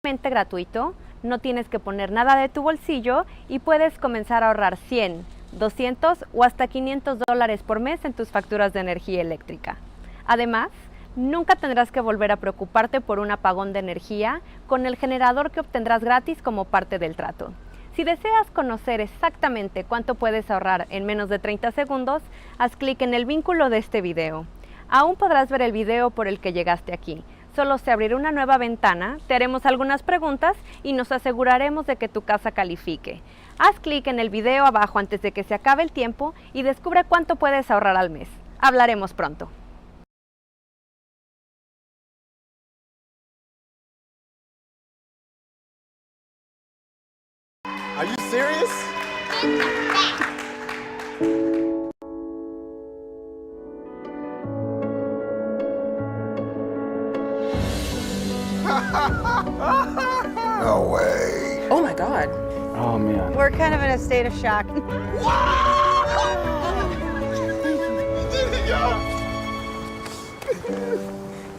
gratuito, no tienes que poner nada de tu bolsillo y puedes comenzar a ahorrar 100, 200 o hasta $500 por mes en tus facturas de energía eléctrica. Además, nunca tendrás que volver a preocuparte por un apagón de energía con el generador que obtendrás gratis como parte del trato. Si deseas conocer exactamente cuánto puedes ahorrar en menos de 30 segundos, haz clic en el vínculo de este video. Aún podrás ver el video por el que llegaste aquí. Solo se abrirá una nueva ventana, te haremos algunas preguntas y nos aseguraremos de que tu casa califique. Haz clic en el video abajo antes de que se acabe el tiempo y descubre cuánto puedes ahorrar al mes. Hablaremos pronto. Are you serious? No way. Oh my God. Oh man. We're kind of in a state of shock.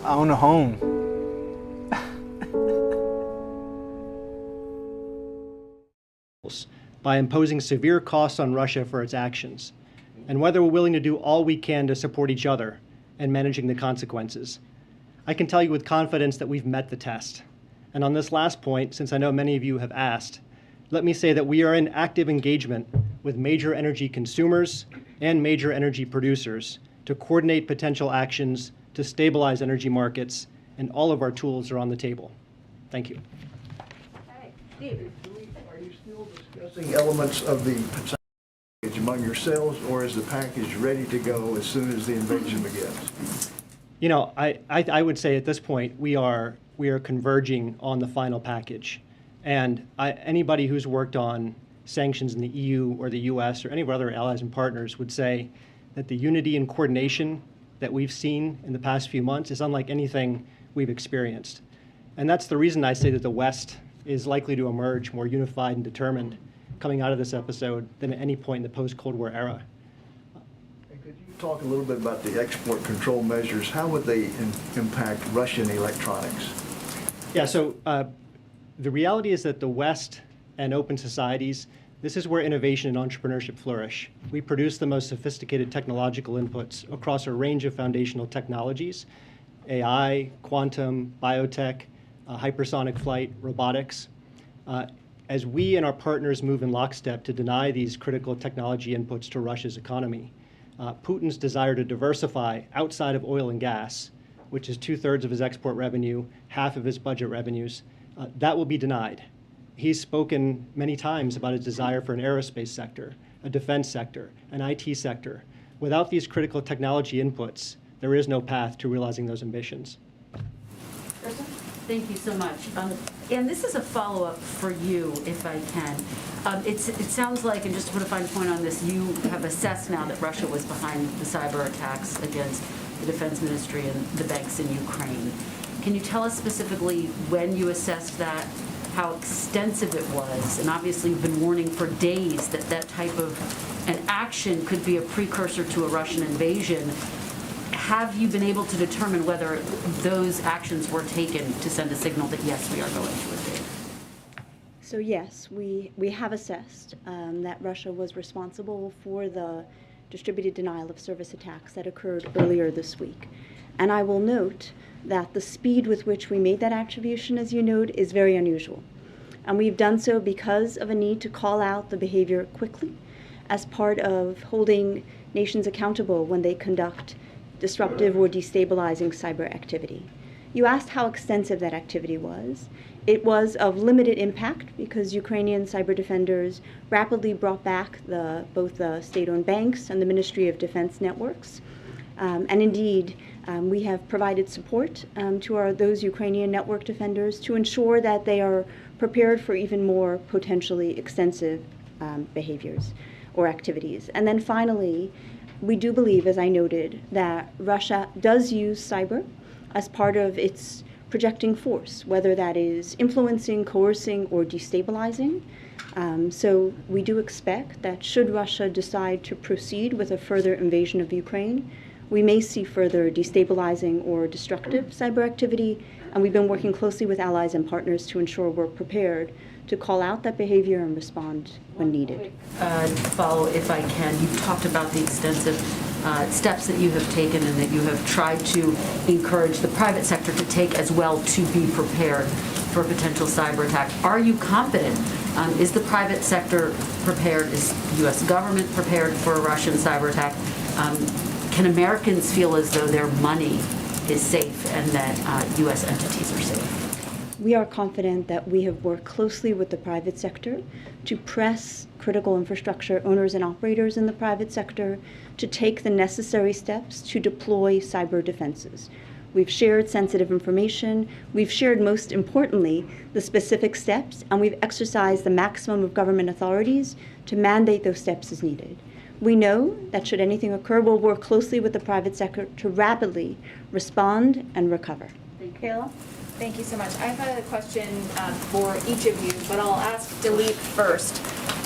I own a home. By imposing severe costs on Russia for its actions, and whether we're willing to do all we can to support each other in managing the consequences. I can tell you with confidence that we've met the test. And on this last point, since I know many of you have asked, let me say that we are in active engagement with major energy consumers and major energy producers to coordinate potential actions to stabilize energy markets, and all of our tools are on the table. Thank you. Okay, Steve. Are you still discussing elements of the package among yourselves, or is the package ready to go as soon as the invasion begins? You know, I would say at this point we are converging on the final package, and anybody who's worked on sanctions in the EU or the US or any of our other allies and partners would say that the unity and coordination that we've seen in the past few months is unlike anything we've experienced. And that's the reason I say that the West is likely to emerge more unified and determined coming out of this episode than at any point in the post-Cold War era. Could you talk a little bit about the export control measures? How would they impact Russian electronics? Yeah, so the reality is that the West and open societies, this is where innovation and entrepreneurship flourish. We produce the most sophisticated technological inputs across a range of foundational technologies: AI, quantum, biotech, hypersonic flight, robotics. As we and our partners move in lockstep to deny these critical technology inputs to Russia's economy, Putin's desire to diversify outside of oil and gas, which is 2/3 of his export revenue, half of his budget revenues, that will be denied. He's spoken many times about his desire for an aerospace sector, a defense sector, an IT sector. Without these critical technology inputs, there is no path to realizing those ambitions. Thank you so much. And this is a follow-up for you, if I can. It sounds like, and just to put a fine point on this, you have assessed now that Russia was behind the cyber attacks against the Defense Ministry and the banks in Ukraine. Can you tell us specifically when you assessed that, how extensive it was? And obviously you've been warning for days that that type of an action could be a precursor to a Russian invasion. Have you been able to determine whether those actions were taken to send a signal that, yes, we are going to invade? So yes, we have assessed that Russia was responsible for the distributed denial of service attacks that occurred earlier this week. And I will note that the speed with which we made that attribution, as you note, is very unusual. And we've done so because of a need to call out the behavior quickly as part of holding nations accountable when they conduct disruptive or destabilizing cyber activity. You asked how extensive that activity was. It was of limited impact because Ukrainian cyber defenders rapidly brought back both the state-owned banks and the Ministry of Defense networks. And indeed, we have provided support to those Ukrainian network defenders to ensure that they are prepared for even more potentially extensive behaviors or activities. And then finally, we do believe, as I noted, that Russia does use cyber as part of its projecting force, whether that is influencing, coercing, or destabilizing. So we do expect that should Russia decide to proceed with a further invasion of Ukraine, we may see further destabilizing or destructive cyber activity, and we've been working closely with allies and partners to ensure we're prepared to call out that behavior and respond when needed. Follow, if I can, you've talked about the extensive steps that you have taken and that you have tried to encourage the private sector to take as well to be prepared for a potential cyber attack. Are you confident? Is the private sector prepared? Is the U.S. government prepared for a Russian cyber attack? Can Americans feel as though their money is safe and that U.S. entities are safe? We are confident that we have worked closely with the private sector to press critical infrastructure owners and operators in the private sector to take the necessary steps to deploy cyber defenses. We've shared sensitive information, we've shared, most importantly, the specific steps, and we've exercised the maximum of government authorities to mandate those steps as needed. We know that should anything occur, we'll work closely with the private sector to rapidly respond and recover. Kayla? Thank you so much. I have a question for each of you, but I'll ask Dilip first.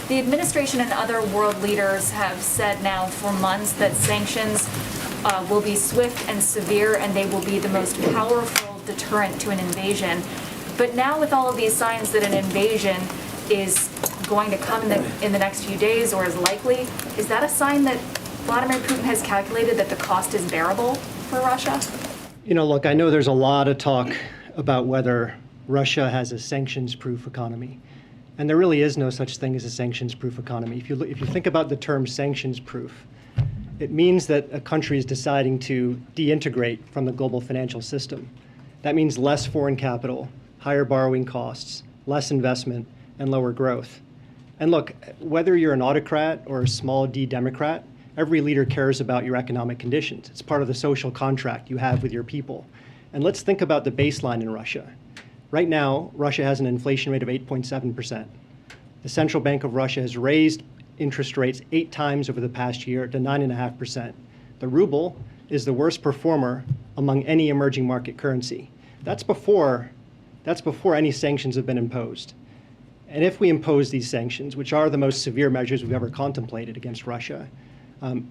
The administration and other world leaders have said now for months that sanctions will be swift and severe, and they will be the most powerful deterrent to an invasion. But now with all of these signs that an invasion is going to come in the next few days or is likely, is that a sign that Vladimir Putin has calculated that the cost is bearable for Russia? You know, look, I know there's a lot of talk about whether Russia has a sanctions-proof economy. And there really is no such thing as a sanctions-proof economy. If you think about the term sanctions-proof, it means that a country is deciding to deintegrate from the global financial system. That means less foreign capital, higher borrowing costs, less investment, and lower growth. And look, whether you're an autocrat or a small d Democrat, every leader cares about your economic conditions. It's part of the social contract you have with your people. And let's think about the baseline in Russia. Right now, Russia has an inflation rate of 8.7%. The Central Bank of Russia has raised interest rates 8 times over the past year to 9.5%. The ruble is the worst performer among any emerging market currency. That's before any sanctions have been imposed. And if we impose these sanctions, which are the most severe measures we've ever contemplated against Russia,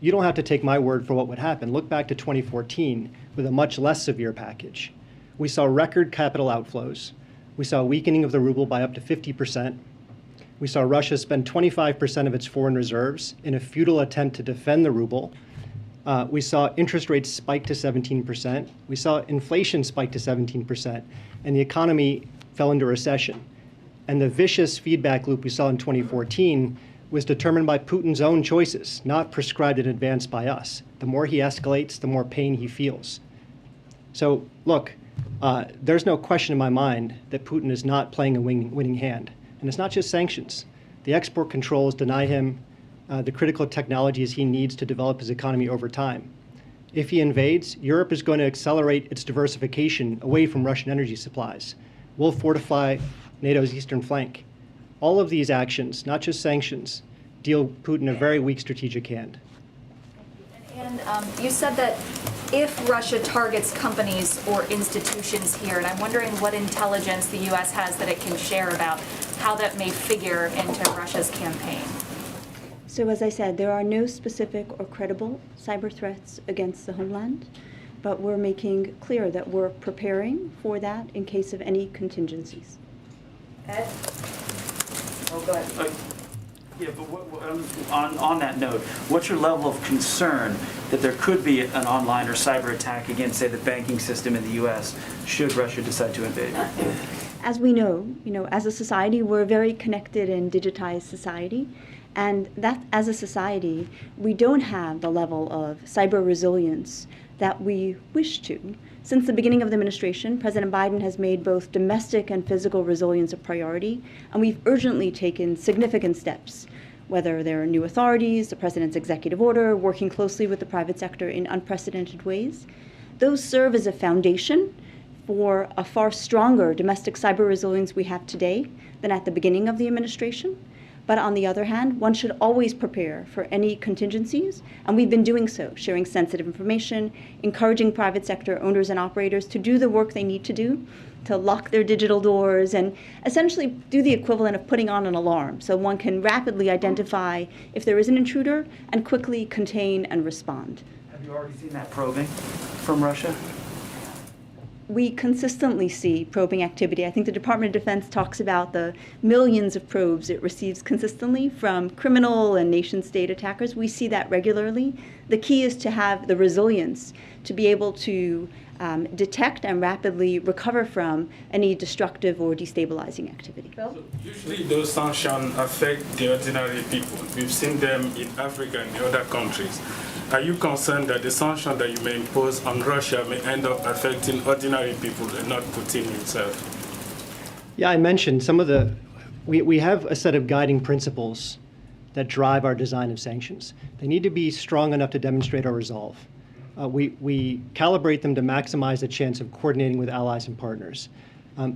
you don't have to take my word for what would happen. Look back to 2014 with a much less severe package. We saw record capital outflows. We saw a weakening of the ruble by up to 50%. We saw Russia spend 25% of its foreign reserves in a futile attempt to defend the ruble. We saw interest rates spike to 17%. We saw inflation spike to 17%, and the economy fell into recession. And the vicious feedback loop we saw in 2014 was determined by Putin's own choices, not prescribed in advance by us. The more he escalates, the more pain he feels. So look, there's no question in my mind that Putin is not playing a winning hand. And it's not just sanctions. The export controls deny him the critical technologies he needs to develop his economy over time. If he invades, Europe is going to accelerate its diversification away from Russian energy supplies. We'll fortify NATO's eastern flank. All of these actions, not just sanctions, deal Putin a very weak strategic hand. And you said that if Russia targets companies or institutions here, and I'm wondering what intelligence the U.S. has that it can share about how that may figure into Russia's campaign. So as I said, there are no specific or credible cyber threats against the homeland, but we're making clear that we're preparing for that in case of any contingencies. Ed? Oh, go ahead. Yeah, but on that note, what's your level of concern that there could be an online or cyber attack against, say, the banking system in the U.S. should Russia decide to invade? As we know, as a society, we're a very connected and digitized society. And that, as a society, we don't have the level of cyber resilience that we wish to. Since the beginning of the administration, President Biden has made both domestic and physical resilience a priority, and we've urgently taken significant steps, whether there are new authorities, the president's executive order, working closely with the private sector in unprecedented ways. Those serve as a foundation for a far stronger domestic cyber resilience we have today than at the beginning of the administration. But on the other hand, one should always prepare for any contingencies, and we've been doing so, sharing sensitive information, encouraging private sector owners and operators to do the work they need to do, to lock their digital doors, and essentially do the equivalent of putting on an alarm so one can rapidly identify if there is an intruder and quickly contain and respond. Have you already seen that probing from Russia? We consistently see probing activity. I think the Department of Defense talks about the millions of probes it receives consistently from criminal and nation-state attackers. We see that regularly. The key is to have the resilience to be able to detect and rapidly recover from any destructive or destabilizing activity. Bill? Usually those sanctions affect the ordinary people. We've seen them in Africa and the other countries. Are you concerned that the sanctions that you may impose on Russia may end up affecting ordinary people and not Putin himself? Yeah, I mentioned some of the, we have a set of guiding principles that drive our design of sanctions. They need to be strong enough to demonstrate our resolve. We calibrate them to maximize the chance of coordinating with allies and partners.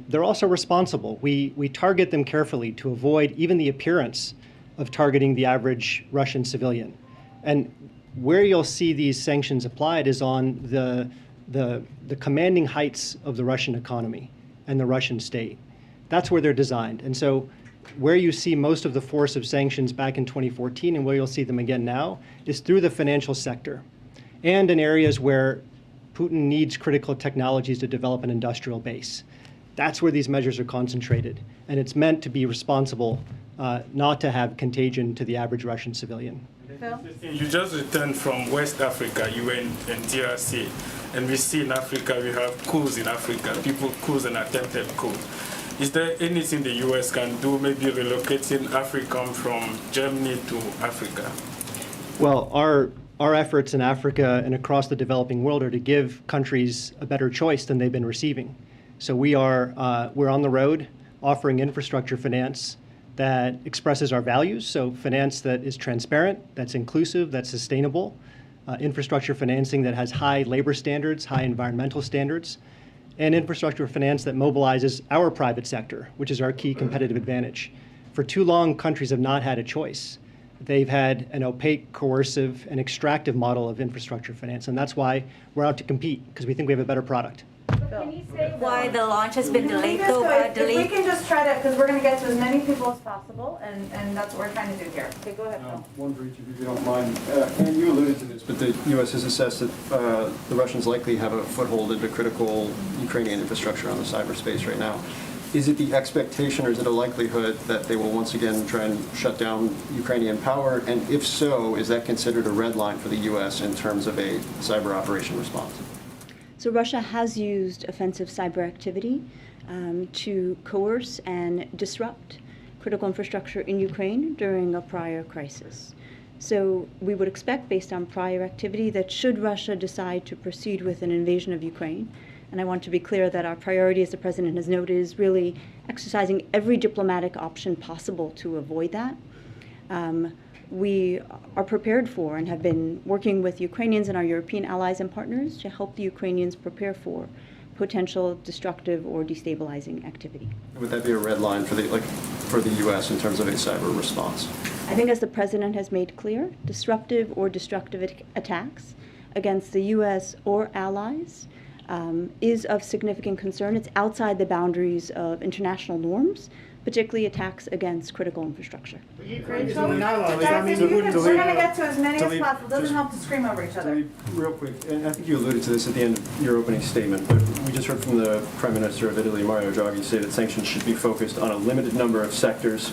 They're also responsible. We target them carefully to avoid even the appearance of targeting the average Russian civilian. And where you'll see these sanctions applied is on the commanding heights of the Russian economy and the Russian state. That's where they're designed. And so where you see most of the force of sanctions back in 2014 and where you'll see them again now is through the financial sector and in areas where Putin needs critical technologies to develop an industrial base. That's where these measures are concentrated. And it's meant to be responsible, not to have contagion to the average Russian civilian. Phil? You just returned from West Africa, you were in DRC, and we see in Africa, we have coups in Africa, people coups and attempted coups. Is there anything the U.S. can do, maybe relocating AFRICOM from Germany to Africa? Well, our efforts in Africa and across the developing world are to give countries a better choice than they've been receiving. So we're on the road offering infrastructure finance that expresses our values, so finance that is transparent, that's inclusive, that's sustainable, infrastructure financing that has high labor standards, high environmental standards, and infrastructure finance that mobilizes our private sector, which is our key competitive advantage. For too long, countries have not had a choice. They've had an opaque, coercive, and extractive model of infrastructure finance, and that's why we're out to compete, because we think we have a better product. Can you say why the launch has been delayed so badly? If we can just try to, because we're going to get to as many people as possible, and that's what we're trying to do here. Okay, go ahead, Phil. One for each of you, if you don't mind. And you alluded to this, but the U.S. has assessed that the Russians likely have a foothold into critical Ukrainian infrastructure on the cyberspace right now. Is it the expectation or is it a likelihood that they will once again try and shut down Ukrainian power? And if so, is that considered a red line for the U.S. in terms of a cyber operation response? So Russia has used offensive cyber activity to coerce and disrupt critical infrastructure in Ukraine during a prior crisis. So we would expect, based on prior activity, that should Russia decide to proceed with an invasion of Ukraine, and I want to be clear that our priority, as the President has noted, is really exercising every diplomatic option possible to avoid that. We are prepared for and have been working with Ukrainians and our European allies and partners to help the Ukrainians prepare for potential destructive or destabilizing activity. Would that be a red line for the U.S. in terms of a cyber response? I think, as the President has made clear, disruptive or destructive attacks against the U.S. or allies is of significant concern. It's outside the boundaries of international norms, particularly attacks against critical infrastructure. We're going to get to as many as possible. It doesn't help to scream over each other. Real quick, and I think you alluded to this at the end of your opening statement, but we just heard from the Prime Minister of Italy, Mario Draghi, say that sanctions should be focused on a limited number of sectors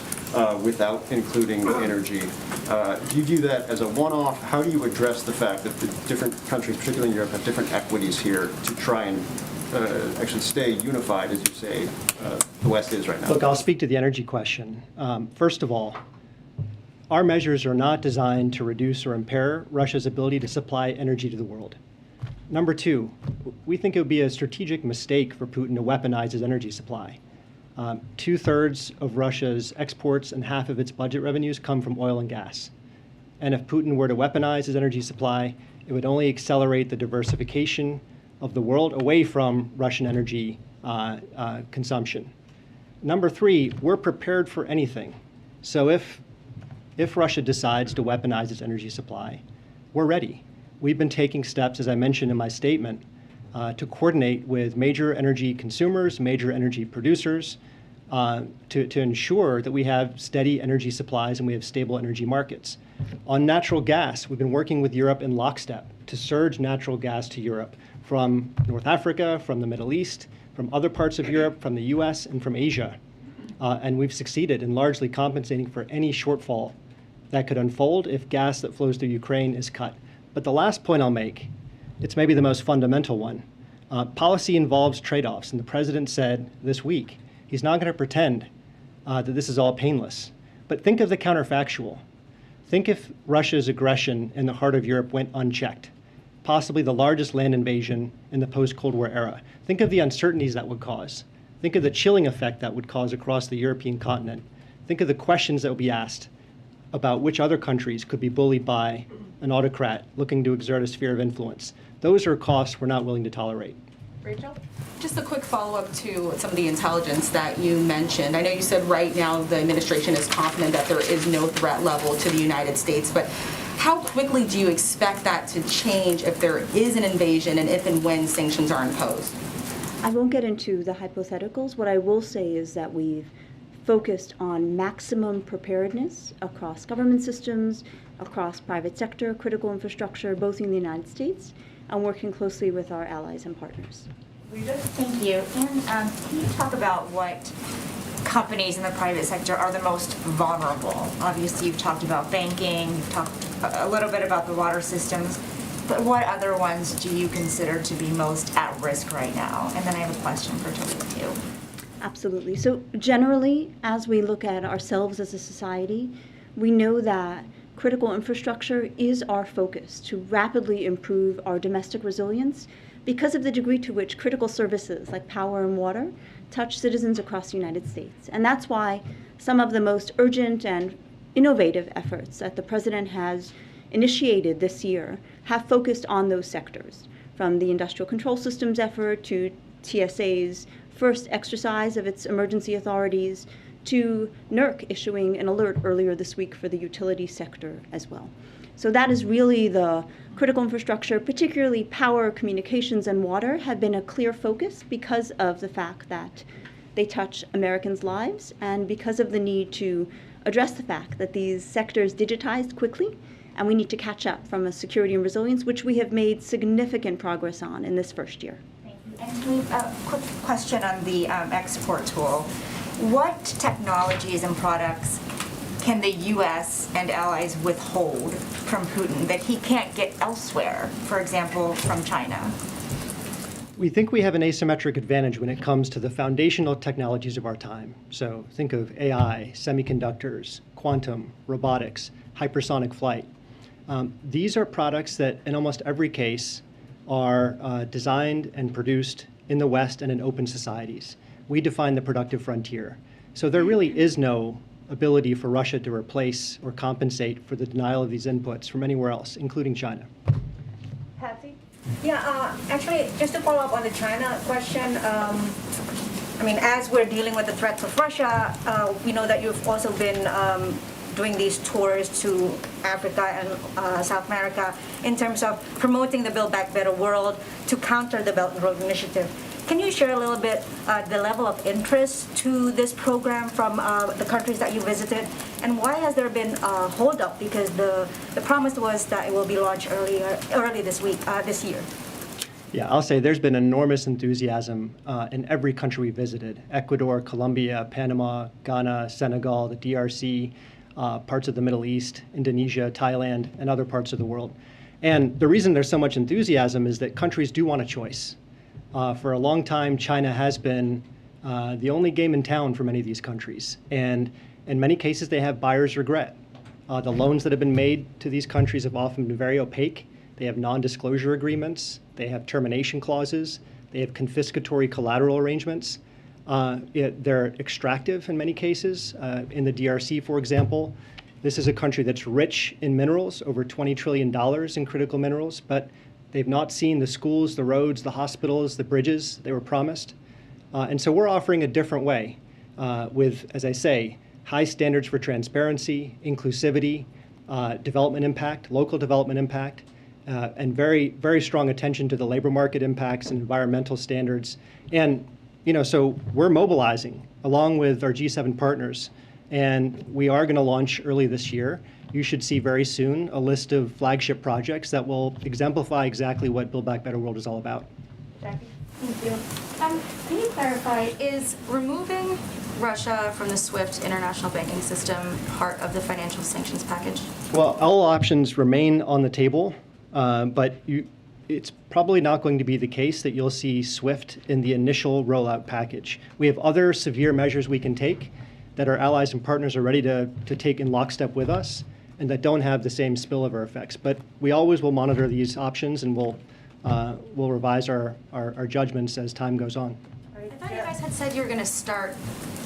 without including energy. Do you view that as a one-off? How do you address the fact that the different countries, particularly in Europe, have different equities here to try and actually stay unified, as you say, the West is right now? Look, I'll speak to the energy question. First of all, our measures are not designed to reduce or impair Russia's ability to supply energy to the world. Number two, we think it would be a strategic mistake for Putin to weaponize his energy supply. 2/3 of Russia's exports and half of its budget revenues come from oil and gas. And if Putin were to weaponize his energy supply, it would only accelerate the diversification of the world away from Russian energy consumption. Number three, we're prepared for anything. So if Russia decides to weaponize its energy supply, we're ready. We've been taking steps, as I mentioned in my statement, to coordinate with major energy consumers, major energy producers, to ensure that we have steady energy supplies and we have stable energy markets. On natural gas, we've been working with Europe in lockstep to surge natural gas to Europe from North Africa, from the Middle East, from other parts of Europe, from the US, and from Asia. And we've succeeded in largely compensating for any shortfall that could unfold if gas that flows through Ukraine is cut. But the last point I'll make, it's maybe the most fundamental one. Policy involves trade-offs, and the president said this week, he's not going to pretend that this is all painless. But think of the counterfactual. Think if Russia's aggression in the heart of Europe went unchecked, possibly the largest land invasion in the post-Cold War era. Think of the uncertainties that would cause. Think of the chilling effect that would cause across the European continent. Think of the questions that would be asked about which other countries could be bullied by an autocrat looking to exert a sphere of influence. Those are costs we're not willing to tolerate. Rachel? Just a quick follow-up to some of the intelligence that you mentioned. I know you said right now the administration is confident that there is no threat level to the United States, but how quickly do you expect that to change if there is an invasion and if and when sanctions are imposed? I won't get into the hypotheticals. What I will say is that we've focused on maximum preparedness across government systems, across private sector, critical infrastructure, both in the United States, and working closely with our allies and partners. Thank you. And can you talk about what companies in the private sector are the most vulnerable? Obviously, you've talked about banking, you've talked a little bit about the water systems, but what other ones do you consider to be most at risk right now? And then I have a question for Talib too. Absolutely. So generally, as we look at ourselves as a society, we know that critical infrastructure is our focus to rapidly improve our domestic resilience because of the degree to which critical services like power and water touch citizens across the United States. And that's why some of the most urgent and innovative efforts that the President has initiated this year have focused on those sectors, from the Industrial Control Systems effort to TSA's first exercise of its emergency authorities, to NERC issuing an alert earlier this week for the utility sector as well. So that is really the critical infrastructure, particularly power, communications, and water, have been a clear focus because of the fact that they touch Americans' lives and because of the need to address the fact that these sectors digitized quickly and we need to catch up from a security and resilience, which we have made significant progress on in this first year. Thank you. And a quick question on the export tool. What technologies and products can the U.S. and allies withhold from Putin that he can't get elsewhere, for example, from China? We think we have an asymmetric advantage when it comes to the foundational technologies of our time. So think of AI, semiconductors, quantum, robotics, hypersonic flight. These are products that in almost every case are designed and produced in the West and in open societies. We define the productive frontier. So there really is no ability for Russia to replace or compensate for the denial of these inputs from anywhere else, including China. Patsy? Yeah, actually, just to follow up on the China question, I mean, as we're dealing with the threats of Russia, we know that you've also been doing these tours to Africa and South America in terms of promoting the Build Back Better world to counter the Belt and Road Initiative. Can you share a little bit the level of interest to this program from the countries that you visited, and why has there been a holdup? Because the promise was that it will be launched early this year. Yeah, I'll say there's been enormous enthusiasm in every country we visited: Ecuador, Colombia, Panama, Ghana, Senegal, the DRC, parts of the Middle East, Indonesia, Thailand, and other parts of the world. And the reason there's so much enthusiasm is that countries do want a choice. For a long time, China has been the only game in town for many of these countries. And in many cases, they have buyer's regret. The loans that have been made to these countries have often been very opaque. They have non-disclosure agreements. They have termination clauses. They have confiscatory collateral arrangements. They're extractive in many cases. In the DRC, for example, this is a country that's rich in minerals, over $20 trillion in critical minerals, but they've not seen the schools, the roads, the hospitals, the bridges they were promised. And so we're offering a different way with, as I say, high standards for transparency, inclusivity, development impact, local development impact, and very, very strong attention to the labor market impacts and environmental standards. And, so we're mobilizing, along with our G7 partners, And we are going to launch early this year. You should see very soon a list of flagship projects that will exemplify exactly what Build Back Better World is all about. Jackie? Thank you. Can you clarify, is removing Russia from the SWIFT international banking system part of the financial sanctions package? Well, all options remain on the table, but it's probably not going to be the case that you'll see SWIFT in the initial rollout package. We have other severe measures we can take that our allies and partners are ready to take in lockstep with us and that don't have the same spillover effects. But we always will monitor these options and we'll revise our judgments as time goes on. I thought you guys had said you were going to start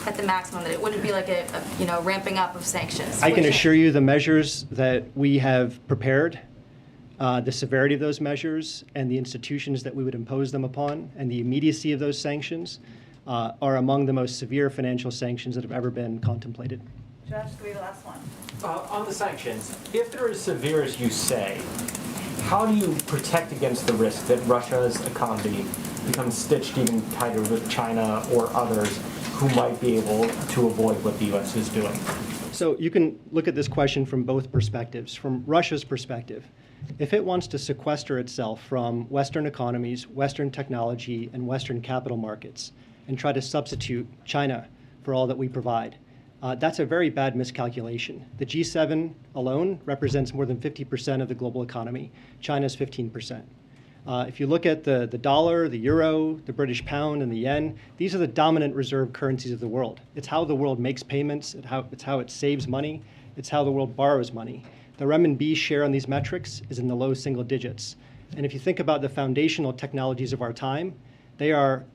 at the maximum, that it wouldn't be like a ramping up of sanctions. I can assure you the measures that we have prepared, the severity of those measures and the institutions that we would impose them upon and the immediacy of those sanctions are among the most severe financial sanctions that have ever been contemplated. Josh, will be the last one. On the sanctions, if they're as severe as you say, how do you protect against the risk that Russia's economy becomes stitched even tighter with China or others who might be able to avoid what the U.S. is doing? So you can look at this question from both perspectives. From Russia's perspective, if it wants to sequester itself from Western economies, Western technology, and Western capital markets, and try to substitute China for all that we provide, that's a very bad miscalculation. The G7 alone represents more than 50% of the global economy. China's 15%. If you look at the dollar, the euro, the British pound, and the yen, these are the dominant reserve currencies of the world. It's how the world makes payments, it's how it saves money, it's how the world borrows money. The renminbi's share on these metrics is in the low single digits. And if you think about the foundational technologies of our time, they are,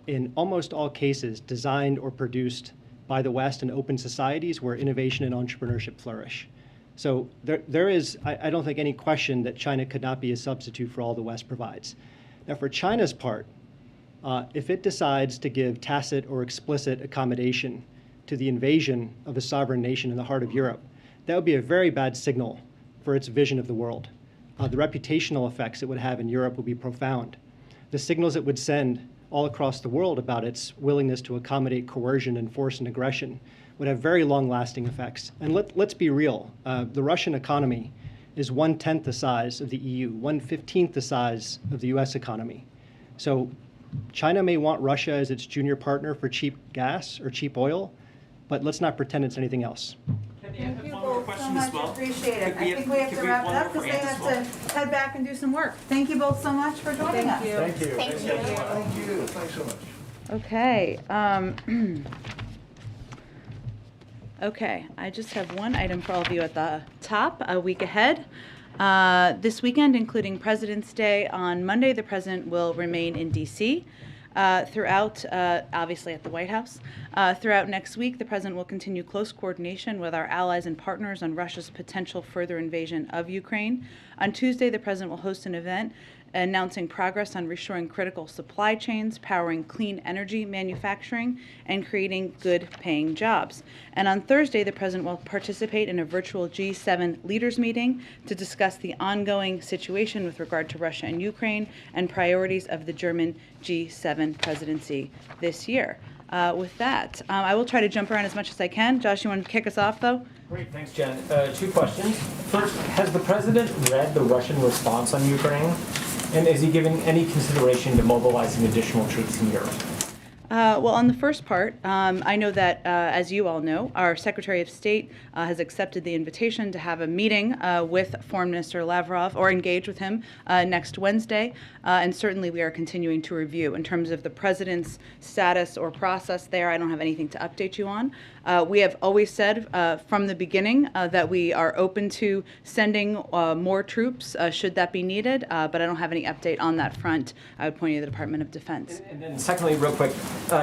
in almost all cases, designed or produced by the West and open societies where innovation and entrepreneurship flourish. So there is, I don't think, any question that China could not be a substitute for all the West provides. Now, for China's part, if it decides to give tacit or explicit accommodation to the invasion of a sovereign nation in the heart of Europe, that would be a very bad signal for its vision of the world. The reputational effects it would have in Europe would be profound. The signals it would send all across the world about its willingness to accommodate coercion and force and aggression would have very long-lasting effects. And let's be real. The Russian economy is 1/10 the size of the EU, 1/15 the size of the US economy. So China may want Russia as its junior partner for cheap gas or cheap oil, but let's not pretend it's anything else. Thank you both so much, appreciate it. I think we have to wrap it up because they have to head back and do some work. Thank you both so much for joining us. Thank you. Thank you. Thanks so much. Okay. Okay, I just have one item for all of you at the top, a week ahead. This weekend, including President's Day, on Monday, the President will remain in D.C. Throughout, obviously at the White House. Throughout next week, the President will continue close coordination with our allies and partners on Russia's potential further invasion of Ukraine. On Tuesday, the President will host an event announcing progress on restoring critical supply chains, powering clean energy manufacturing, and creating good-paying jobs. And on Thursday, the President will participate in a virtual G7 leaders meeting to discuss the ongoing situation with regard to Russia and Ukraine and priorities of the German G7 presidency this year. With that, I will try to jump around as much as I can. Josh, you want to kick us off, though? Great, thanks, Jen. Two questions. First, has the President read the Russian response on Ukraine? And is he giving any consideration to mobilizing additional troops in Europe? Well, on the first part, I know that, as you all know, our Secretary of State has accepted the invitation to have a meeting with Foreign Minister Lavrov, or engage with him next Wednesday. And certainly we are continuing to review. In terms of the President's status or process there, I don't have anything to update you on. We have always said from the beginning that we are open to sending more troops should that be needed, but I don't have any update on that front. I would point you to the Department of Defense. And then secondly, real quick,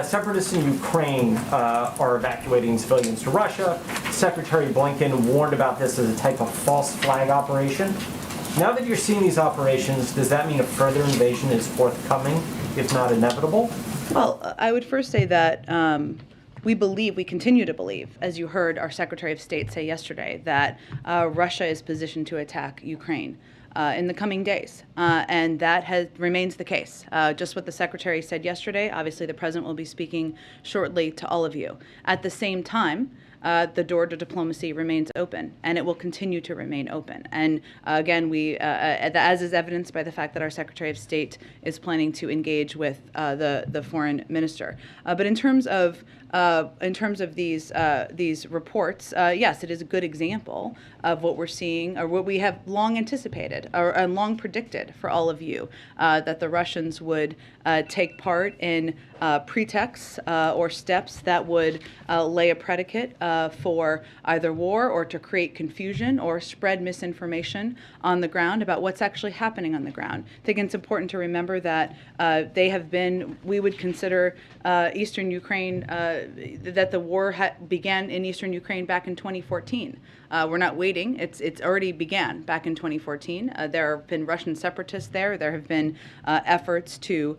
separatists in Ukraine are evacuating civilians to Russia. Secretary Blinken warned about this as a type of false flag operation. Now that you're seeing these operations, does that mean a further invasion is forthcoming, if not inevitable? Well, I would first say that we continue to believe, as you heard our Secretary of State say yesterday, that Russia is positioned to attack Ukraine in the coming days. And that remains the case. Just what the Secretary said yesterday, obviously the President will be speaking shortly to all of you. At the same time, the door to diplomacy remains open, and it will continue to remain open. And again, as is evidenced by the fact that our Secretary of State is planning to engage with the foreign minister. But in terms of these reports, yes, it is a good example of what we're seeing, or what we have long anticipated or long predicted for all of you, that the Russians would take part in pretexts or steps that would lay a predicate for either war or to create confusion or spread misinformation on the ground about what's actually happening on the ground. I think it's important to remember that they have been, we would consider Eastern Ukraine, that the war began in Eastern Ukraine back in 2014. We're not waiting. It's already began back in 2014. There have been Russian separatists there. There have been efforts to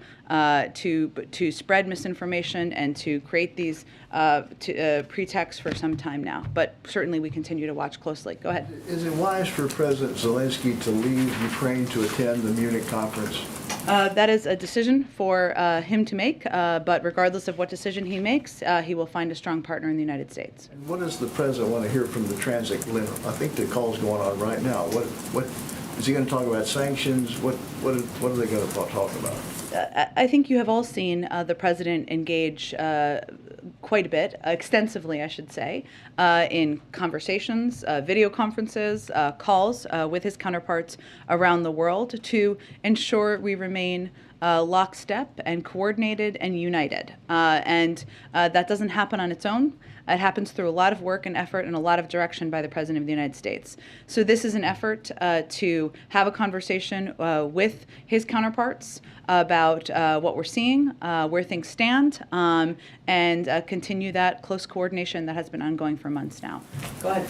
spread misinformation and to create these pretexts for some time now. But certainly we continue to watch closely. Go ahead. Is it wise for President Zelensky to leave Ukraine to attend the Munich conference? That is a decision for him to make, but regardless of what decision he makes, he will find a strong partner in the United States. And what does the president want to hear from the transatlantic? I think the call's going on right now. What is he going to talk about? Sanctions? What are they going to talk about? I think you have all seen the president engage quite a bit, extensively, I should say, in conversations, video conferences, calls with his counterparts around the world to ensure we remain lockstep and coordinated and united. And that doesn't happen on its own. It happens through a lot of work and effort and a lot of direction by the President of the United States. So this is an effort to have a conversation with his counterparts about what we're seeing, where things stand, and continue that close coordination that has been ongoing for months now. Go ahead.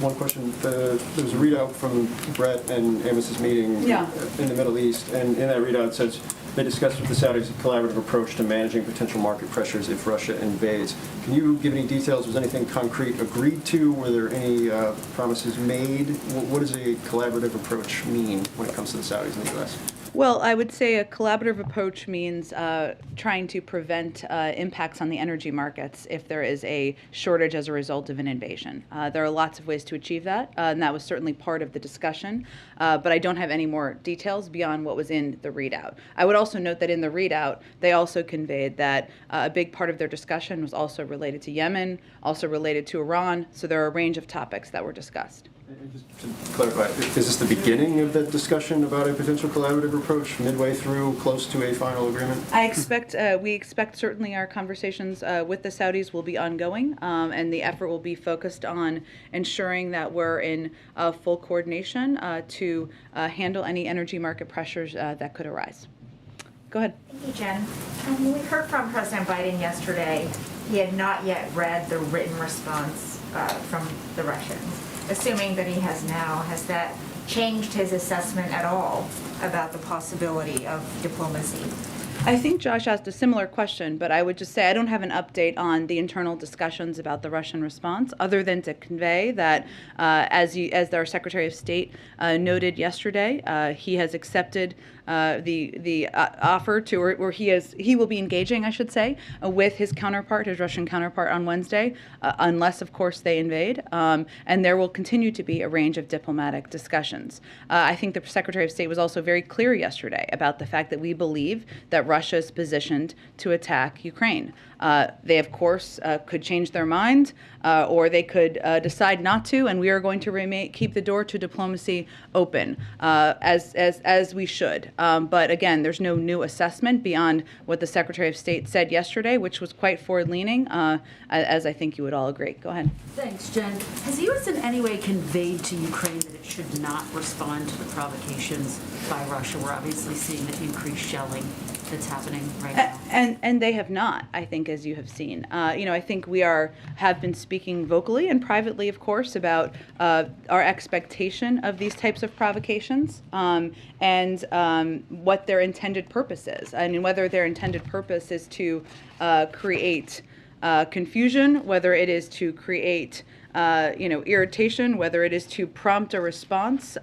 One question. There was a readout from Brett and Amos's meeting in the Middle East, and in that readout it says they discussed with the Saudis a collaborative approach to managing potential market pressures if Russia invades. Can you give any details? Was anything concrete agreed to? Were there any promises made? What does a collaborative approach mean when it comes to the Saudis in the U.S.? Well, I would say a collaborative approach means trying to prevent impacts on the energy markets if there is a shortage as a result of an invasion. There are lots of ways to achieve that, and that was certainly part of the discussion, but I don't have any more details beyond what was in the readout. I would also note that in the readout, they also conveyed that a big part of their discussion was also related to Yemen, also related to Iran, so there are a range of topics that were discussed. And just to clarify, is this the beginning of that discussion about a potential collaborative approach, midway through, close to a final agreement? We expect certainly our conversations with the Saudis will be ongoing, and the effort will be focused on ensuring that we're in full coordination to handle any energy market pressures that could arise. Go ahead. Thank you, Jen. We heard from President Biden yesterday. He had not yet read the written response from the Russians. Assuming that he has now, has that changed his assessment at all about the possibility of diplomacy? I think Josh asked a similar question, but I would just say I don't have an update on the internal discussions about the Russian response, other than to convey that, as our Secretary of State noted yesterday, he has accepted the offer to, or he will be engaging, I should say, with his counterpart, his Russian counterpart, on Wednesday, unless, of course, they invade. And there will continue to be a range of diplomatic discussions. I think the Secretary of State was also very clear yesterday about the fact that we believe that Russia is positioned to attack Ukraine. They, of course, could change their mind, or they could decide not to, and we are going to keep the door to diplomacy open, as we should. But again, there's no new assessment beyond what the Secretary of State said yesterday, which was quite forward-leaning, as I think you would all agree. Go ahead. Thanks, Jen. Has the U.S. in any way conveyed to Ukraine that it should not respond to the provocations by Russia? We're obviously seeing the increased shelling that's happening right now. And they have not, I think, as you have seen. I think we have been speaking vocally and privately, of course, about our expectation of these types of provocations and what their intended purpose is. I mean, whether their intended purpose is to create confusion, whether it is to create irritation, whether it is to prompt a response,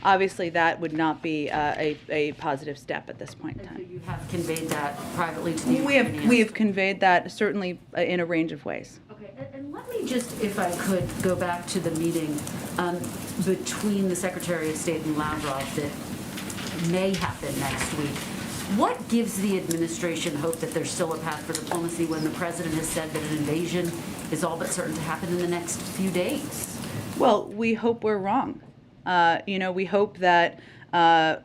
obviously that would not be a positive step at this point in time. So you have conveyed that privately to the Ukrainians? We have conveyed that certainly in a range of ways. Okay, and Let me just, if I could, go back to the meeting between the Secretary of State and Lavrov that may happen next week. What gives the administration hope that there's still a path for diplomacy when the president has said that an invasion is all but certain to happen in the next few days? Well, we hope we're wrong. We hope that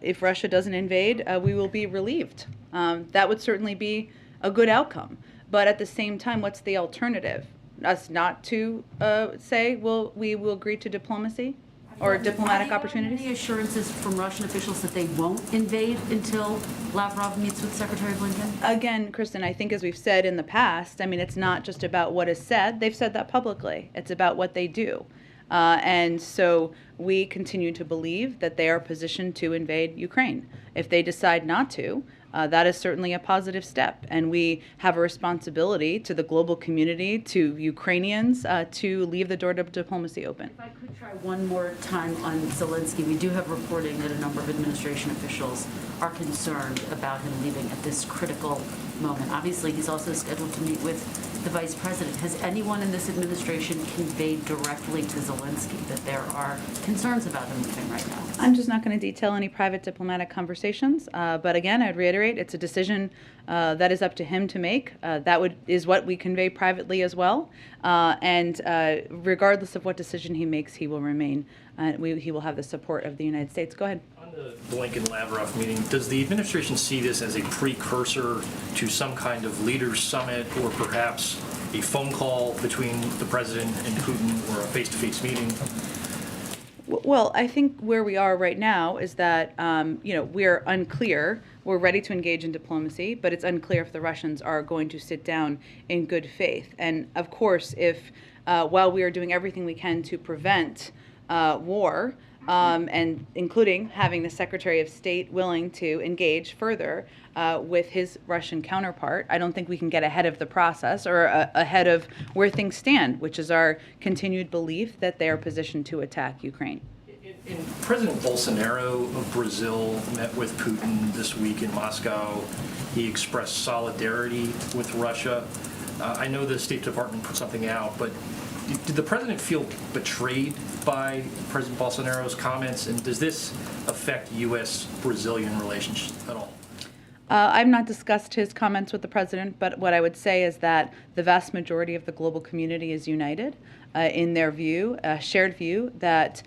if Russia doesn't invade, we will be relieved. That would certainly be a good outcome. But at the same time, what's the alternative? Us not to say, well, we will agree to diplomacy or diplomatic opportunities? Any assurances from Russian officials that they won't invade until Lavrov meets with Secretary Blinken? Again, Kristen, I think as we've said in the past, I mean, it's not just about what is said. They've said that publicly. It's about what they do. And so we continue to believe that they are positioned to invade Ukraine. If they decide not to, that is certainly a positive step. And we have a responsibility to the global community, to Ukrainians, to leave the door to diplomacy open. If I could try one more time on Zelensky, we do have reporting that a number of administration officials are concerned about him leaving at this critical moment. Obviously, he's also scheduled to meet with the vice president. Has anyone in this administration conveyed directly to Zelensky that there are concerns about him leaving right now? I'm just not going to detail any private diplomatic conversations, but again, I'd reiterate, it's a decision that is up to him to make. That is what we convey privately as well, and regardless of what decision he makes, he will remain. He will have the support of the United States. Go ahead. On the Blinken-Lavrov meeting, does the administration see this as a precursor to some kind of leaders' summit, or perhaps a phone call between the president and Putin, or a face-to-face meeting? Well, I think where we are right now is that, we're unclear. We're ready to engage in diplomacy, but it's unclear if the Russians are going to sit down in good faith. And of course, if while we are doing everything we can to prevent war, and including having the Secretary of State willing to engage further with his Russian counterpart, I don't think we can get ahead of the process or ahead of where things stand, which is our continued belief that they are positioned to attack Ukraine. President Bolsonaro of Brazil met with Putin this week in Moscow. He expressed solidarity with Russia. I know the State Department put something out, but did the president feel betrayed by President Bolsonaro's comments, and does this affect U.S.-Brazilian relations at all? I've not discussed his comments with the president, but what I would say is that the vast majority of the global community is united in their view, shared view, that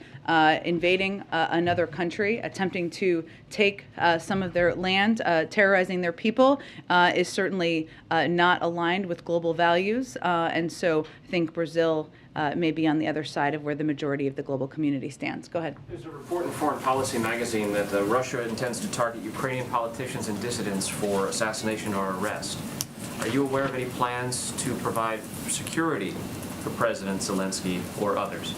invading another country, attempting to take some of their land, terrorizing their people, is certainly not aligned with global values. And so I think Brazil may be on the other side of where the majority of the global community stands. Go ahead. There's a report in Foreign Policy magazine that Russia intends to target Ukrainian politicians and dissidents for assassination or arrest. Are you aware of any plans to provide security for President Zelensky or others?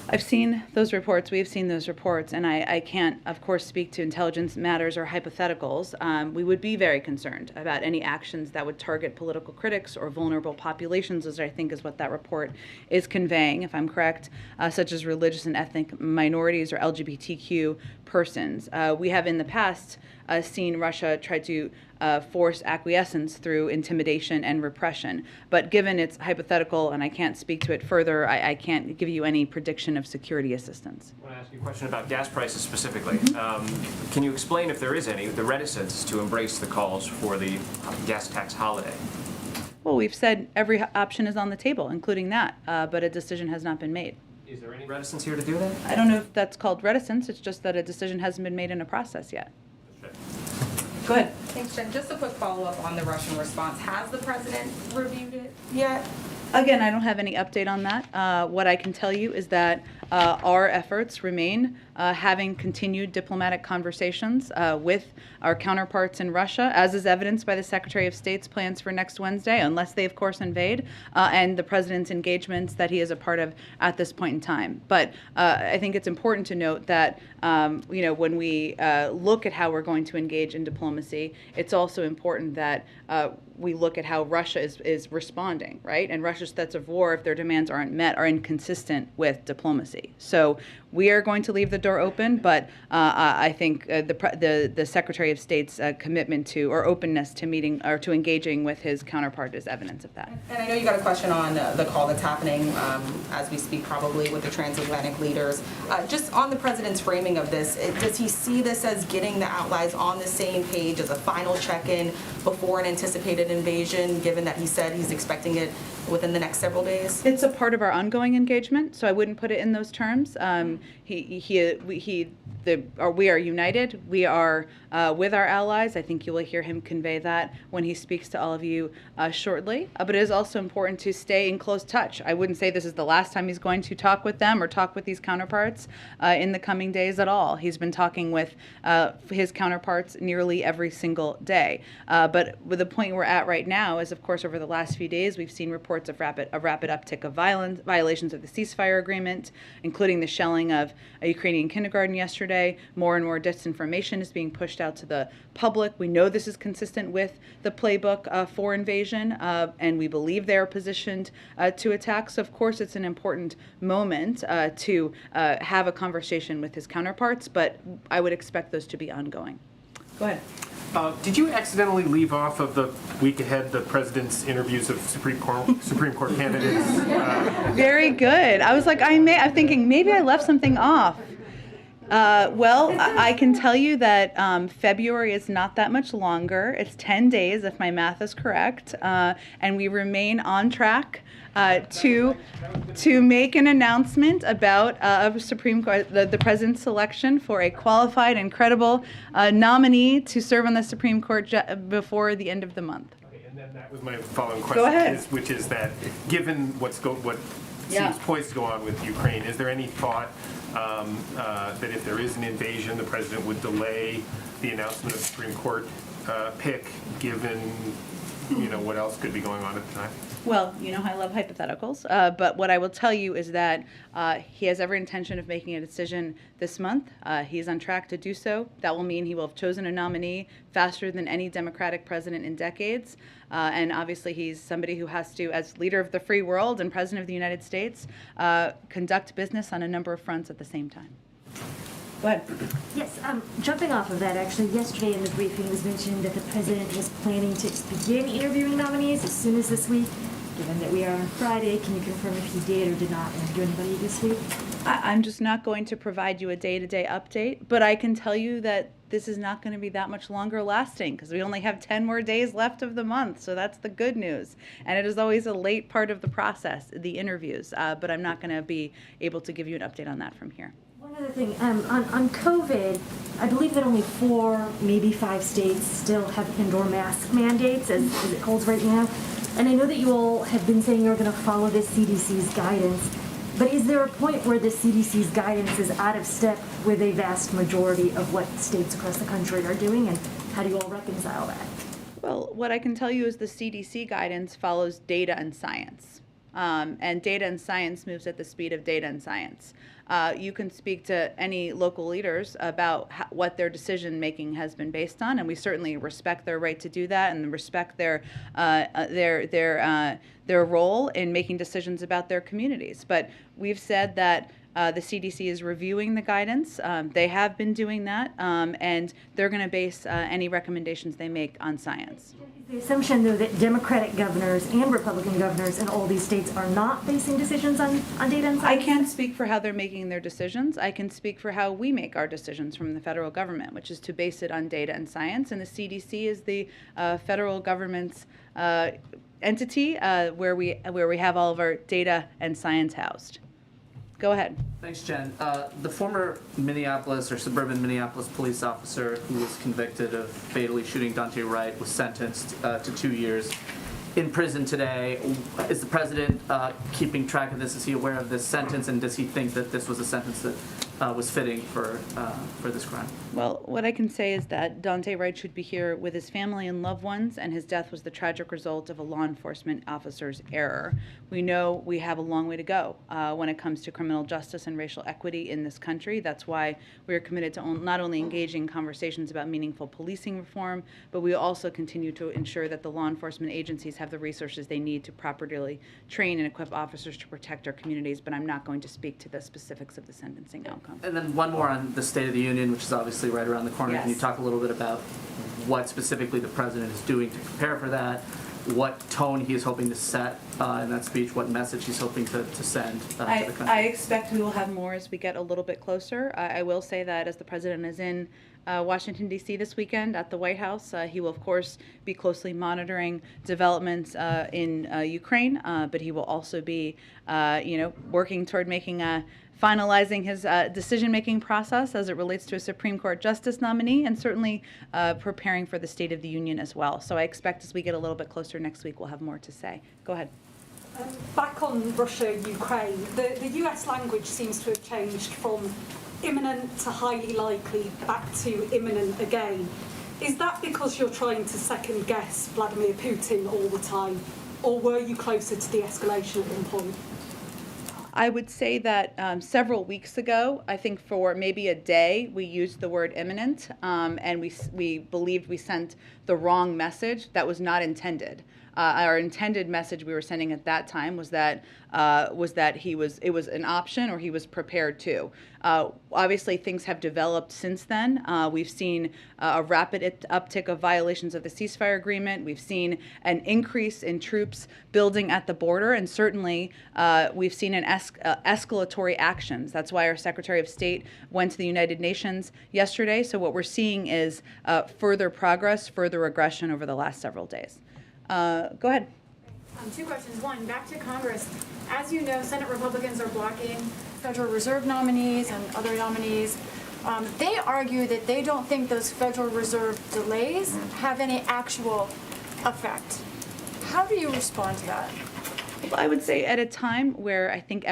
I've seen those reports. We've seen those reports, and I can't, of course, speak to intelligence matters or hypotheticals. We would be very concerned about any actions that would target political critics or vulnerable populations, as I think is what that report is conveying, if I'm correct, such as religious and ethnic minorities or LGBTQ persons. We have in the past seen Russia try to force acquiescence through intimidation and repression. But given it's hypothetical and I can't speak to it further, I can't give you any prediction of security assistance. I want to ask you a question about gas prices specifically. Can you explain, if there is any, the reticence to embrace the calls for the gas tax holiday? Well, we've said every option is on the table, including that, but a decision has not been made. Is there any reticence here to do that? I don't know if that's called reticence. It's just that a decision hasn't been made in a process yet. Go ahead. Thanks, Jen. Just a quick follow-up on the Russian response. Has the president reviewed it yet? Again, I don't have any update on that. What I can tell you is that our efforts remain having continued diplomatic conversations with our counterparts in Russia, as is evidenced by the Secretary of State's plans for next Wednesday, unless they, of course, invade, and the president's engagements that he is a part of at this point in time. But I think it's important to note that when we look at how we're going to engage in diplomacy, it's also important that we look at how Russia is responding, right? And Russia's threats of war, if their demands aren't met, are inconsistent with diplomacy. diplomacy. So we are going to leave the door open, but I think the Secretary of State's commitment to or openness to meeting or to engaging with his counterpart is evidence of that. And I know you got a question on the call that's happening as we speak, probably with the transatlantic leaders. Just on the president's framing of this, does he see this as getting the allies on the same page as a final check-in before an anticipated invasion, given that he said he's expecting it within the next several days? It's a part of our ongoing engagement, so I wouldn't put it in those terms. We are united. We are with our allies. I think you will hear him convey that when he speaks to all of you shortly. But it is also important to stay in close touch. I wouldn't say this is the last time he's going to talk with them or talk with these counterparts in the coming days at all. He's been talking with his counterparts nearly every single day. But with the point we're at right now is, of course, over the last few days, we've seen reports of rapid uptick of violations of the ceasefire agreement, including the shelling of a Ukrainian kindergarten yesterday. More and more disinformation is being pushed out to the public. We know this is consistent with the playbook for invasion, and we believe they are positioned to attack. So, of course, it's an important moment to have a conversation with his counterparts, but I would expect those to be ongoing. Go ahead. Did you accidentally leave off of the week ahead the president's interviews of Supreme Court candidates? Very good. I was like, I'm thinking maybe I left something off. Well, I can tell you that February is not that much longer. It's 10 days, if my math is correct, and we remain on track to make an announcement about Supreme Court, the president's selection for a qualified and credible nominee to serve on the Supreme Court before the end of the month. Okay, and then that was my following question. Go ahead. Which is that given what seems poised to go on with Ukraine, is there any thought that if there is an invasion, the president would delay the announcement of the Supreme Court pick, given what else could be going on at the time? Well, you know I love hypotheticals, but what I will tell you is that he has every intention of making a decision this month. He's on track to do so. That will mean he will have chosen a nominee faster than any Democratic president in decades. And obviously he's somebody who has to, as leader of the free world and president of the United States, conduct business on a number of fronts at the same time. Go ahead. Yes, jumping off of that, actually, yesterday in the briefing it was mentioned that the president was planning to begin interviewing nominees as soon as this week. Given that we are on Friday, can you confirm if he did or did not interview anybody this week? I'm just not going to provide you a day-to-day update, but I can tell you that this is not going to be that much longer lasting because we only have 10 more days left of the month, so that's the good news. And it is always a late part of the process, the interviews, but I'm not going to be able to give you an update on that from here. One other thing, on COVID, I believe that only 4, maybe 5 states still have indoor mask mandates as it holds right now. And I know that you all have been saying you're going to follow the CDC's guidance, but is there a point where the CDC's guidance is out of step with a vast majority of what states across the country are doing, and how do you all reconcile that? Well, what I can tell you is the CDC guidance follows data and science, and data and science moves at the speed of data and science. You can speak to any local leaders about what their decision making has been based on, and we certainly respect their right to do that and respect their role in making decisions about their communities. But we've said that the CDC is reviewing the guidance. They have been doing that, and they're going to base any recommendations they make on science. The assumption, though, that Democratic governors and Republican governors in all these states are not basing decisions on data and science? I can't speak for how they're making their decisions. I can speak for how we make our decisions from the federal government, which is to base it on data and science. And the CDC is the federal government's entity where we have all of our data and science housed. Go ahead. Thanks, Jen. The former Minneapolis or suburban Minneapolis police officer who was convicted of fatally shooting Dante Wright was sentenced to 2 years in prison today. Is the president keeping track of this? Is he aware of this sentence, and does he think that this was a sentence that was fitting for this crime. Well, what I can say is that Daunte Wright should be here with his family and loved ones, and his death was the tragic result of a law enforcement officer's error. We know we have a long way to go when it comes to criminal justice and racial equity in this country. That's why we are committed to not only engaging conversations about meaningful policing reform, but we also continue to ensure that the law enforcement agencies have the resources they need to properly train and equip officers to protect our communities, but I'm not going to speak to the specifics of the sentencing outcome. And then one more on the State of the Union, which is obviously right around the corner. Yes. Can you talk a little bit about what specifically the president is doing to prepare for that, what tone he is hoping to set in that speech, what message he's hoping to send to the country? I expect we will have more as we get a little bit closer. I will say that as the president is in Washington, D.C. this weekend at the White House, he will, of course, be closely monitoring developments in Ukraine, but he will also be, working toward making finalizing his decision-making process as it relates to a Supreme Court justice nominee, and certainly preparing for the State of the Union as well. So I expect as we get a little bit closer next week, we'll have more to say. Go ahead. Back on Russia, Ukraine, the US language seems to have changed from imminent to highly likely back to imminent again. Is that because you're trying to second guess Vladimir Putin all the time, or were you closer to the escalation at one point? I would say that several weeks ago, I think for maybe a day, we used the word imminent, and we believed we sent the wrong message that was not intended. Our intended message we were sending at that time was that it was an option, or he was prepared to. Obviously, things have developed since then. We've seen a rapid uptick of violations of the ceasefire agreement. We've seen an increase in troops building at the border, and certainly we've seen an escalatory actions. That's why our Secretary of State went to the United Nations yesterday. So what we're seeing is further progress, further aggression over the last several days. Go ahead. Two questions. One, back to Congress. As you know, Senate Republicans are blocking Federal Reserve nominees and other nominees. They argue that they don't think those Federal Reserve delays have any actual effect. How do you respond to that? Well, I would say at a time where I think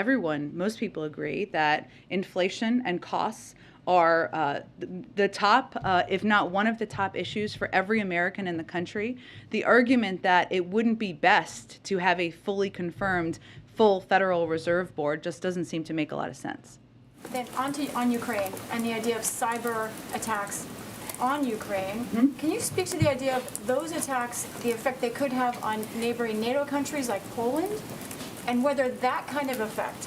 most people agree that inflation and costs are the top, if not one of the top issues for every American in the country, the argument that it wouldn't be best to have a fully confirmed full Federal Reserve Board just doesn't seem to make a lot of sense. Then on Ukraine and the idea of cyber attacks on Ukraine. Mm-hmm. Can you speak to the idea of those attacks, the effect they could have on neighboring NATO countries like Poland, and whether that kind of effect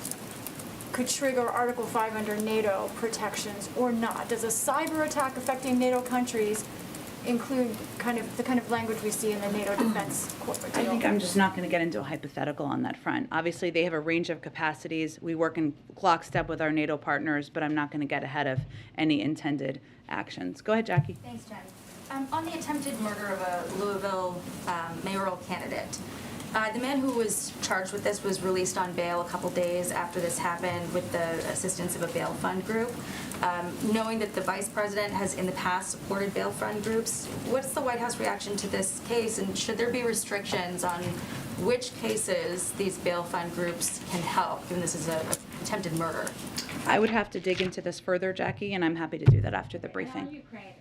could trigger Article 5 under NATO protections or not? Does a cyber attack affecting NATO countries include the kind of language we see in the NATO defense corporate deal? I think I'm just not going to get into a hypothetical on that front. Obviously, they have a range of capacities. We work in lockstep with our NATO partners, but I'm not going to get ahead of any intended actions. Go ahead, Jackie. Thanks, Jen. On the attempted murder of a Louisville mayoral candidate, the man who was charged with this was released on bail a couple days after this happened with the assistance of a bail fund group. Knowing that the vice president has in the past supported bail fund groups, what's the White House reaction to this case, and should there be restrictions on which cases these bail fund groups can help, given this is an attempted murder? I would have to dig into this further, Jackie, and I'm happy to do that after the briefing. Ukraine,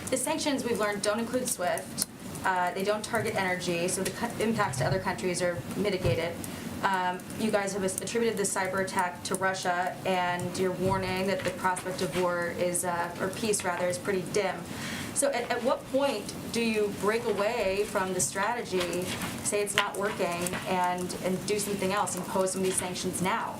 the sanctions we've learned don't include SWIFT. They don't target energy, so the impacts to other countries are mitigated. You guys have attributed this cyber attack to Russia, and you're warning that the prospect of war is, or peace rather, is pretty dim. So at what point do you break away from the strategy, say it's not working, and do something else, impose some of these sanctions now?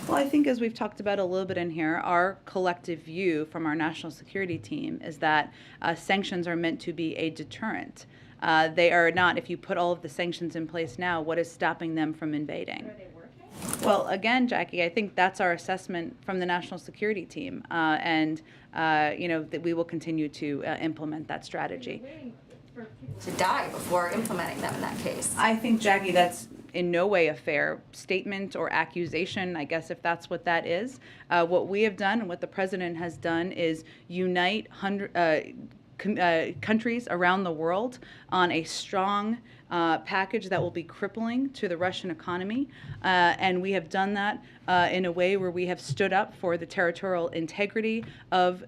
Well, I think as we've talked about a little bit in here, our collective view from our national security team is that sanctions are meant to be a deterrent. They are not. If you put all of the sanctions in place now, what is stopping them from invading? Are they working? Well, again, Jackie, I think that's our assessment from the national security team, and that we will continue to implement that strategy. To die before implementing them in that case. I think, Jackie, that's in no way a fair statement or accusation, I guess, if that's what that is. What we have done and what the president has done is unite countries around the world on a strong package that will be crippling to the Russian economy, and we have done that in a way where we have stood up for the territorial integrity of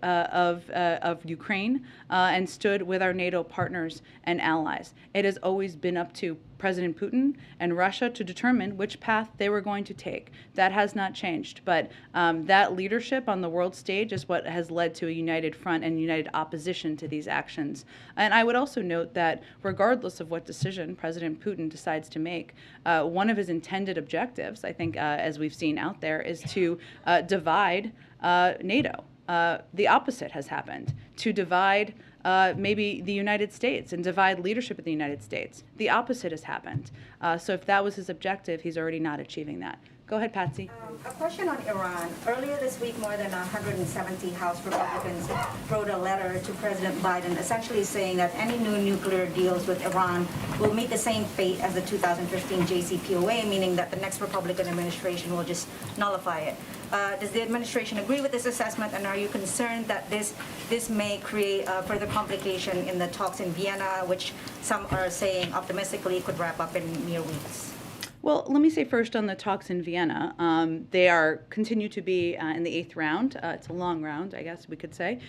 Ukraine and stood with our NATO partners and allies. It has always been up to President Putin and Russia to determine which path they were going to take. That has not changed, but that leadership on the world stage is what has led to a united front and united opposition to these actions. And I would also note that regardless of what decision President Putin decides to make, one of his intended objectives, I think, as we've seen out there, is to divide NATO. The opposite has happened, to divide maybe the United States and divide leadership in the United States. The opposite has happened. So if that was his objective, he's already not achieving that. Go ahead, Patsy. A question on Iran. Earlier this week, more than 170 House Republicans wrote a letter to President Biden essentially saying that any new nuclear deals with Iran will meet the same fate as the 2015 JCPOA, meaning that the next Republican administration will just nullify it. Does the administration agree with this assessment, and are you concerned that this may create further complication in the talks in Vienna, which some are saying optimistically could wrap up in mere weeks? Well, let me say first on the talks in Vienna, they continue to be in the 8th round. It's a long round, I guess we could say.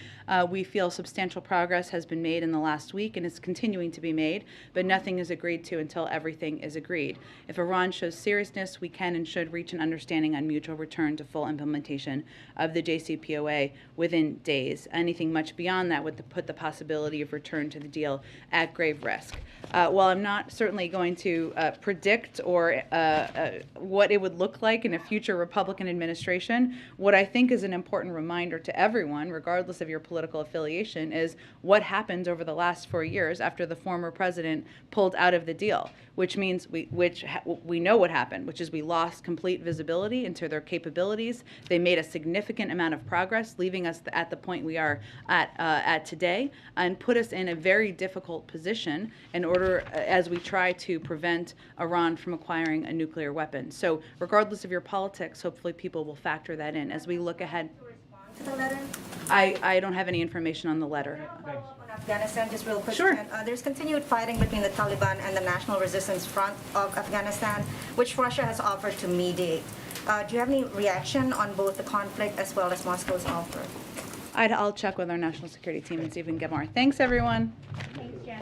We feel substantial progress has been made in the last week and is continuing to be made, but nothing is agreed to until everything is agreed. If Iran shows seriousness, we can and should reach an understanding on mutual return to full implementation of the JCPOA within days. Anything much beyond that would put the possibility of return to the deal at grave risk. While I'm not certainly going to predict or what it would look like in a future Republican administration, what I think is an important reminder to everyone, regardless of your political affiliation, is what happened over the last 4 years after the former president pulled out of the deal, which means we know what happened, which is we lost complete visibility into their capabilities. They made a significant amount of progress, leaving us at the point we are at today, and put us in a very difficult position in order, as we try to prevent Iran from acquiring a nuclear weapon. So regardless of your politics, hopefully people will factor that in as we look ahead. To the letter? I don't have any information on the letter. On Afghanistan, just real quick. Sure. There's continued fighting between the Taliban and the National Resistance Front of Afghanistan, which Russia has offered to mediate. Do you have any reaction on both the conflict as well as Moscow's offer? I'll check with our national security team and see if we can get more. Thanks, everyone. Thanks, Jen.